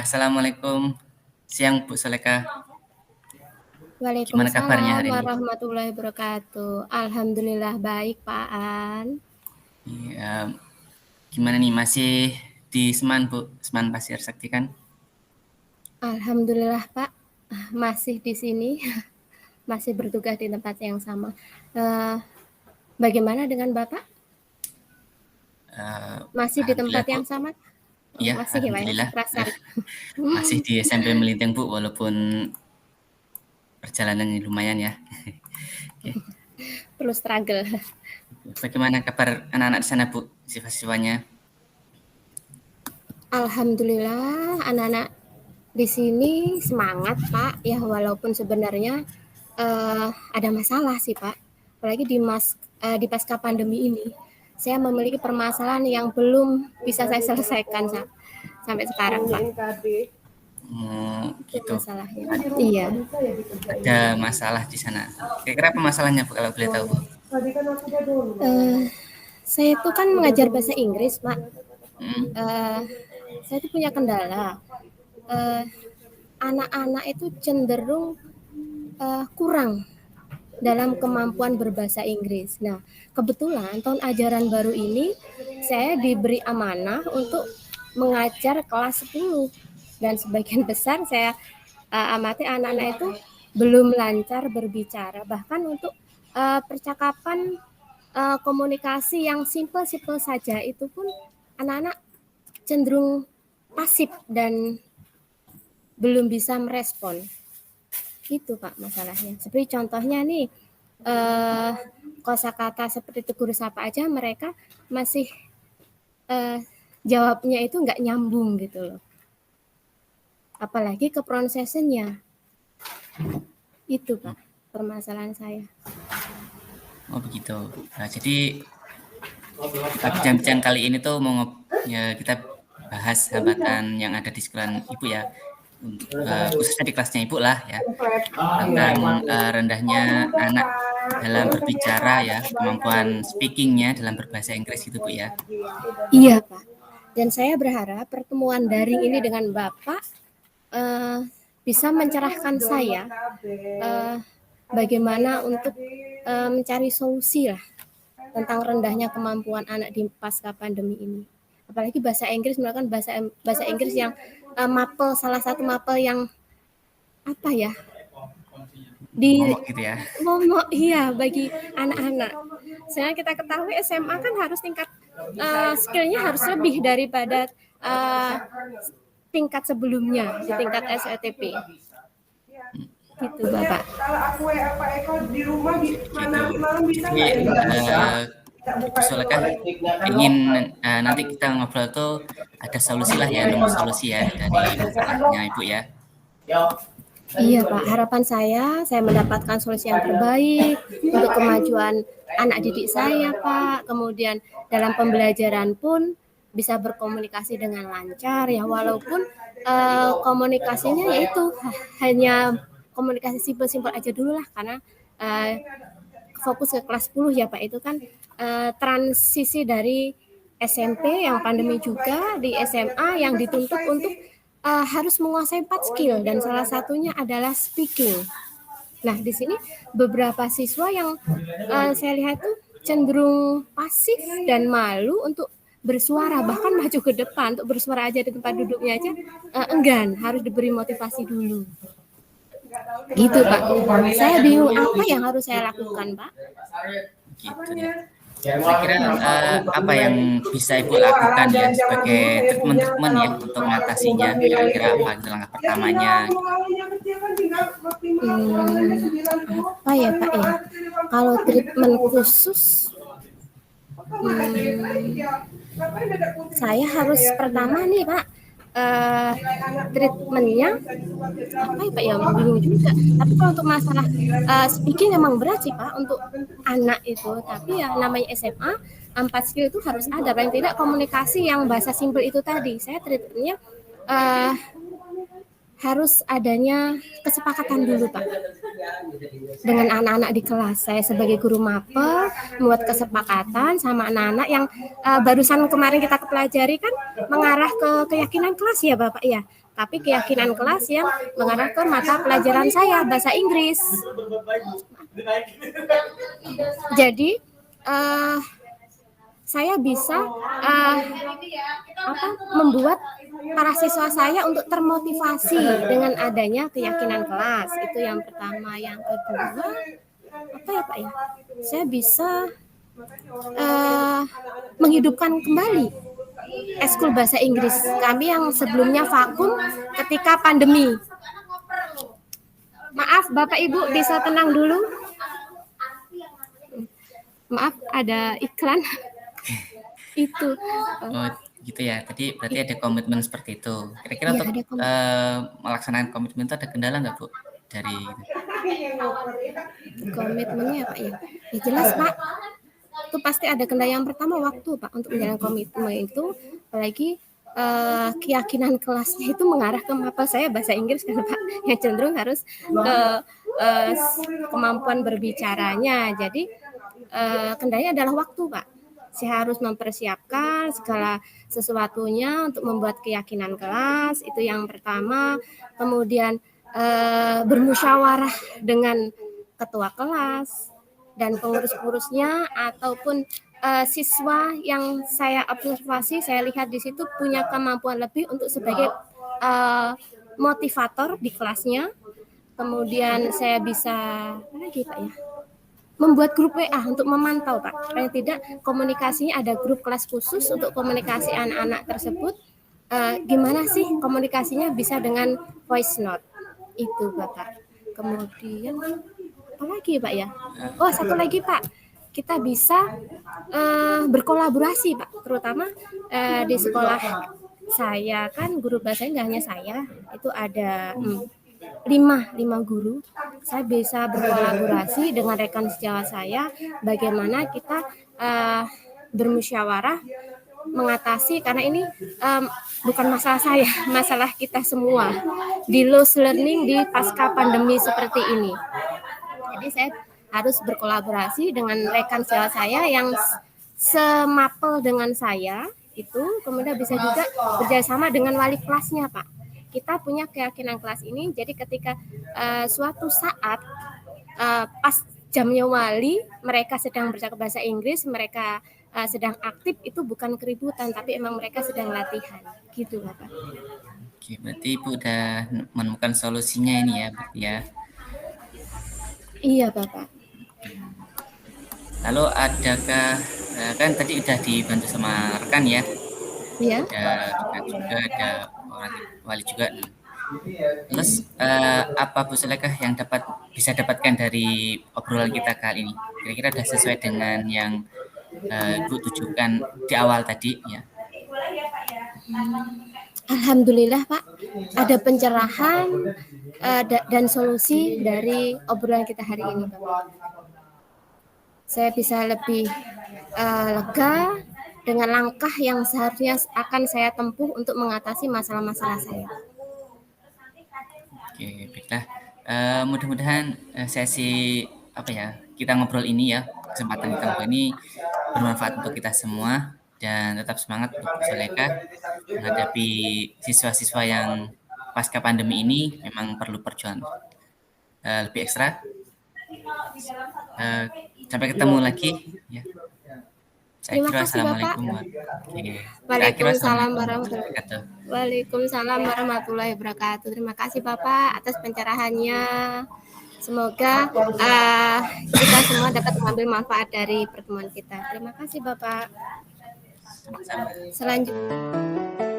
Assalamualaikum. Siang Bu Soleka. Gimana kabarnya Waalaikumsalam hari ini Bu? warahmatullahi wabarakatuh. Alhamdulillah baik, Pak An. Iya, gimana nih masih di Seman Bu? Seman Pasir Sakti kan? Alhamdulillah, Pak. Masih di sini, masih bertugas di tempat yang sama. Eh, Bagaimana dengan Bapak? Eh, Masih di tempat Alhamdulillah Bu. yang sama? Oh, Iya, masih ya, Pak, ya? Alhamdulillah. Perasan. Masih di SMP Melintang Bu, walaupun perjalanannya lumayan ya. Oke. Perlu struggle. Bagaimana kabar anak-anak di sana Bu? Siswa-siswanya? Alhamdulillah, anak-anak di sini semangat, Pak. Ya, walaupun sebenarnya ada masalah sih, Pak. Apalagi di pasca pandemi ini, saya memiliki permasalahan yang belum bisa saya selesaikan sampai sekarang, Pak. Itu Gitu. masalahnya. Iya. Ada masalah di sana. Kira-kira apa masalahnya Bu kalau boleh tahu Bu? Saya itu kan mengajar bahasa Inggris, Pak. Hmm, Saya itu punya kendala. Eh, Anak-anak itu cenderung kurang dalam kemampuan berbahasa Inggris. Nah, kebetulan tahun ajaran baru ini saya diberi amanah untuk mengajar kelas 10 dan sebagian besar saya amati anak-anak itu belum lancar berbicara, bahkan untuk percakapan komunikasi yang simpel-simpel saja itu pun anak-anak cenderung pasif dan belum bisa merespon. Itu Pak masalahnya. Seperti contohnya nih, kosakata seperti tegur sapa aja mereka masih jawabnya itu nggak nyambung gitu loh. Apalagi ke pronunciation-nya. Itu Pak permasalahan saya. oh begitu. Nah, jadi bincang-bincang kali ini tuh ya kita bahas hambatan yang ada di sekolah Ibu ya. Khususnya di kelasnya Ibu lah ya. Tentang rendahnya anak dalam berbicara ya, kemampuan speakingnya dalam berbahasa Inggris gitu Bu ya. Iya Pak. Dan saya berharap pertemuan daring ini dengan Bapak bisa mencerahkan saya bagaimana untuk mencari solusi lah tentang rendahnya kemampuan anak di pasca pandemi ini. Apalagi bahasa Inggris merupakan bahasa Inggris yang mapel, salah satu mapel yang apa ya, Momok gitu ya. momok iya bagi anak-anak. Saya kita ketahui SMA kan harus tingkat skillnya harus lebih daripada tingkat sebelumnya di tingkat SLTP. Gitu Bapak. Kalau aku Pak Eko di rumah malam bisa Jadi Ibu Solekah ingin nanti kita ngobrol tuh ada solusi lah ya, nemu solusi ya dari masalahnya Ibu ya. Iya Pak, harapan saya mendapatkan solusi yang terbaik untuk kemajuan anak didik saya Pak. Kemudian dalam pembelajaran pun bisa berkomunikasi dengan lancar ya, walaupun komunikasinya yaitu hanya komunikasi simpel-simpel aja dulu lah, karena fokus ke kelas 10 ya Pak, itu kan transisi dari SMP yang pandemi juga di SMA yang dituntut untuk harus menguasai 4 skill dan salah satunya adalah speaking. Nah, di sini beberapa siswa yang saya lihat tuh cenderung pasif dan malu untuk bersuara, bahkan maju ke depan untuk bersuara aja di tempat duduknya aja enggan, harus diberi motivasi dulu. Gitu Pak. Saya bingung apa yang harus saya lakukan Pak. Gitu ya. Kira-kira apa yang bisa Ibu lakukan ya sebagai treatment ya untuk mengatasinya? Kira-kira apa itu langkah pertamanya? Apa ya Pak ya? Kalau treatment khusus, saya harus pertama nih Pak, treatmentnya apa ya Pak ya, bingung juga. Tapi kalau untuk masalah speaking memang berat sih Pak untuk anak itu. Tapi ya namanya SMA, 4 skill itu harus ada. Paling tidak komunikasi yang bahasa simpel itu tadi. Saya treatmentnya harus adanya kesepakatan dulu Pak dengan anak-anak di kelas. Saya sebagai guru mapel membuat kesepakatan sama anak-anak yang barusan kemarin kita pelajari kan mengarah ke keyakinan kelas ya Bapak ya. tapi keyakinan kelas yang mengarah ke mata pelajaran saya bahasa Inggris. Jadi saya bisa membuat para siswa saya untuk termotivasi dengan adanya keyakinan kelas. Itu yang pertama. Yang kedua, apa ya Pak ya? Saya bisa menghidupkan kembali eskul bahasa Inggris kami yang sebelumnya vakum ketika pandemi. Maaf Bapak Ibu, bisa tenang dulu. Maaf, ada iklan. Itu. Oh, gitu ya. Tadi berarti ada komitmen seperti itu. Kira-kira Iya, untuk ada komitmen. melaksanakan komitmen itu ada kendala nggak, Bu? Dari Komitmennya Pak ya? Ya jelas Pak. Itu pasti ada kendala. Yang pertama waktu Pak untuk menjalankan komitmen itu, apalagi keyakinan kelasnya itu mengarah ke mapel saya bahasa Inggris kan Pak, yang cenderung harus ke kemampuan berbicaranya. Jadi kendalanya adalah waktu Pak. Saya harus mempersiapkan segala sesuatunya untuk membuat keyakinan kelas, itu yang pertama. Kemudian bermusyawarah dengan ketua kelas dan pengurus-pengurusnya ataupun siswa yang saya observasi, saya lihat di situ punya kemampuan lebih untuk sebagai motivator di kelasnya. Kemudian saya bisa apa lagi Pak ya? Membuat grup WA untuk memantau Pak. Paling tidak komunikasinya ada grup kelas khusus untuk komunikasi anak-anak tersebut. Gimana sih komunikasinya bisa dengan voice note itu Bapak. Kemudian apa lagi Pak ya? Oh satu lagi Pak, kita bisa berkolaborasi Pak, terutama di sekolah saya kan guru bahasanya nggak hanya saya, itu ada 5 guru. Saya bisa berkolaborasi dengan rekan sejawat saya bagaimana kita bermusyawarah mengatasi, karena ini bukan masalah saya, masalah kita semua di lost learning di pasca pandemi seperti ini. Jadi saya harus berkolaborasi dengan rekan sejawat saya yang semapel dengan saya itu, kemudian bisa juga bekerjasama dengan wali kelasnya Pak. Kita punya keyakinan kelas ini, jadi ketika suatu saat pas jamnya wali, mereka sedang bercakap bahasa Inggris, mereka sedang aktif, itu bukan keributan, tapi emang mereka sedang latihan, gitu Bapak. Oke, berarti Ibu udah menemukan solusinya ini ya, berarti ya. Iya Bapak. Lalu adakah, kan tadi udah dibantu sama rekan ya? Iya. Ada rekan juga, ada orang wali juga. Terus apa Bu Sulekah yang bisa dapatkan dari obrolan kita kali ini? Kira-kira sudah sesuai dengan yang Ibu tujukan di awal tadi ya? Alhamdulillah Pak, ada pencerahan dan solusi dari obrolan kita hari ini Bapak. Saya bisa lebih lega dengan langkah yang seharusnya akan saya tempuh untuk mengatasi masalah-masalah saya. Oke, baiklah. Mudah-mudahan sesi kita ngobrol ini ya, kesempatan kita ngobrol ini bermanfaat untuk kita semua, dan tetap semangat untuk Sulekah menghadapi siswa-siswa yang pasca pandemi ini memang perlu perjuangan lebih ekstra. Sampai ketemu lagi ya. Terima kasih Bapak. Waalaikumsalam warahmatullahi wabarakatuh. Waalaikumsalam warahmatullahi wabarakatuh. Terima kasih Bapak atas pencerahannya. Semoga kita semua dapat mengambil manfaat dari pertemuan kita. Terima kasih Bapak. Sama-sama. Selanjutnya.